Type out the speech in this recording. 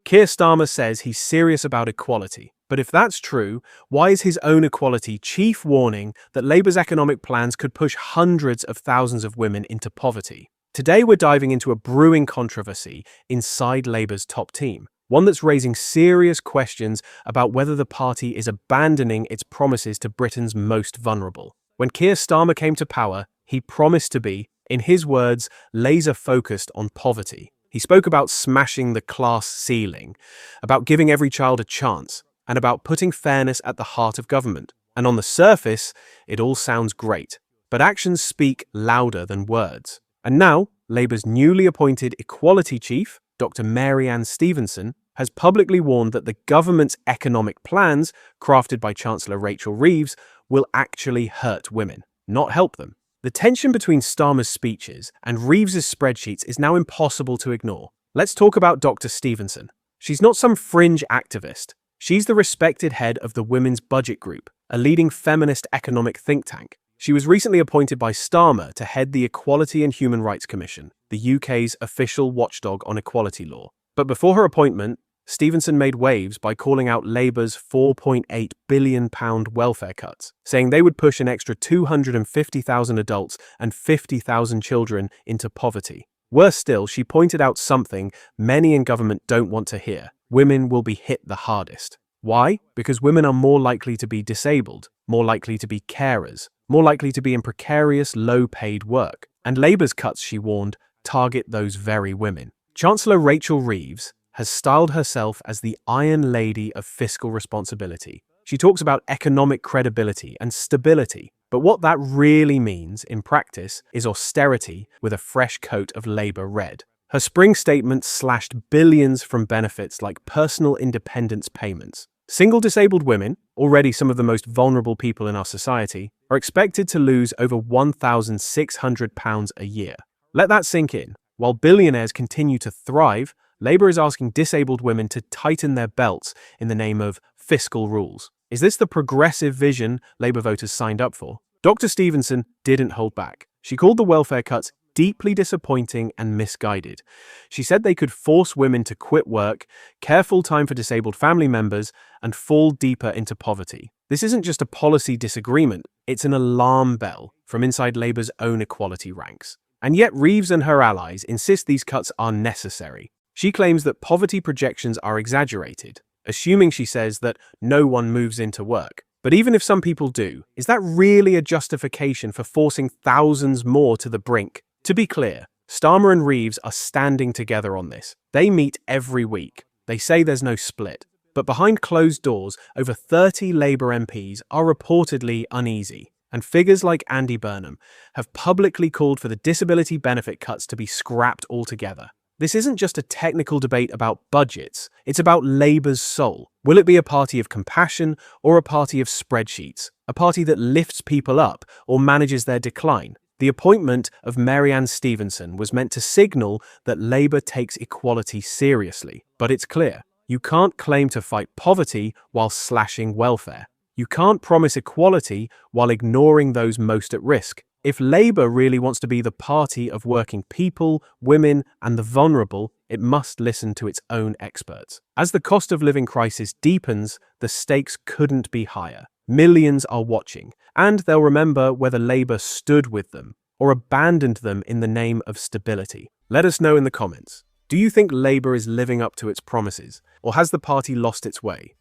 Keir Starmer says he's serious about equality. But if that's true, why is his own equality chief warning that Labour's economic plans could push hundreds of thousands of women into poverty? Today we're diving into a brewing controversy inside Labour's top team, one that's raising serious questions about whether the party is abandoning its promises to Britain's most vulnerable. When Keir Starmer came to power, he promised to be, in his words, laser-focused on poverty. He spoke about smashing the class ceiling, about giving every child a chance, and about putting fairness at the heart of government. And on the surface, it all sounds great. But actions speak louder than words. And now, Labour's newly appointed Equality Chief, Dr. Stephenson, has publicly warned that the government's economic plans, crafted by Chancellor Rachel Reeves, will actually hurt women, not help them. The tension between Starmer's speeches and Reeves's spreadsheets is now impossible to ignore. Let's talk about Dr. Stephenson. She's not some fringe activist. She's the respected head of the Women's Budget Group, a leading feminist economic think tank. She was recently appointed by Starmer to head the Equality and Human Rights Commission, the UK's official watchdog on equality law. But before her appointment, Stephenson made waves by calling out Labour's £4.8 billion welfare cuts, saying they would push an extra 250,000 adults and 50,000 children into poverty. Worse still, she pointed out something many in government don't want to hear. Women will be hit the hardest. Why? Because women are more likely to be disabled, more likely to be carers, more likely to be in precarious, low-paid work. And Labour's cuts, she warned, target those very women. Chancellor Rachel Reeves has styled herself as the Iron Lady of fiscal responsibility. She talks about economic credibility and stability, but what that really means in practice is austerity with a fresh coat of Labour red. Her spring statement slashed billions from benefits like personal independence payments. Single disabled women, already some of the most vulnerable people in our society, are expected to lose over £1,600 a year. Let that sink in. While billionaires continue to thrive, Labour is asking disabled women to tighten their belts in the name of fiscal rules. Is this the progressive vision Labour voters signed up for? Dr. Stephenson didn't hold back. She called the welfare cuts deeply disappointing and misguided. She said they could force women to quit work, care full-time for disabled family members, and fall deeper into poverty. This isn't just a policy disagreement, it's an alarm bell from inside Labour's own equality ranks. And yet Reeves and her allies insist these cuts are necessary. She claims that poverty projections are exaggerated, assuming, she says, that no one moves into work. But even if some people do, is that really a justification for forcing thousands more to the brink? To be clear, Starmer and Reeves are standing together on this. They meet every week. They say there's no split. But behind closed doors, over 30 Labour MPs are reportedly uneasy. And figures like Andy Burnham have publicly called for the disability benefit cuts to be scrapped altogether. This isn't just a technical debate about budgets, it's about Labour's soul. Will it be a party of compassion or a party of spreadsheets? A party that lifts people up or manages their decline? The appointment of Stephenson was meant to signal that Labour takes equality seriously. But it's clear, you can't claim to fight poverty while slashing welfare. You can't promise equality while ignoring those most at risk. If Labour really wants to be the party of working people, women, and the vulnerable, it must listen to its own experts. As the cost of living crisis deepens, the stakes couldn't be higher. Millions are watching, and they'll remember whether Labour stood with them or abandoned them in the name of stability. Let us know in the comments. Do you think Labour is living up to its promises, or has the party lost its way?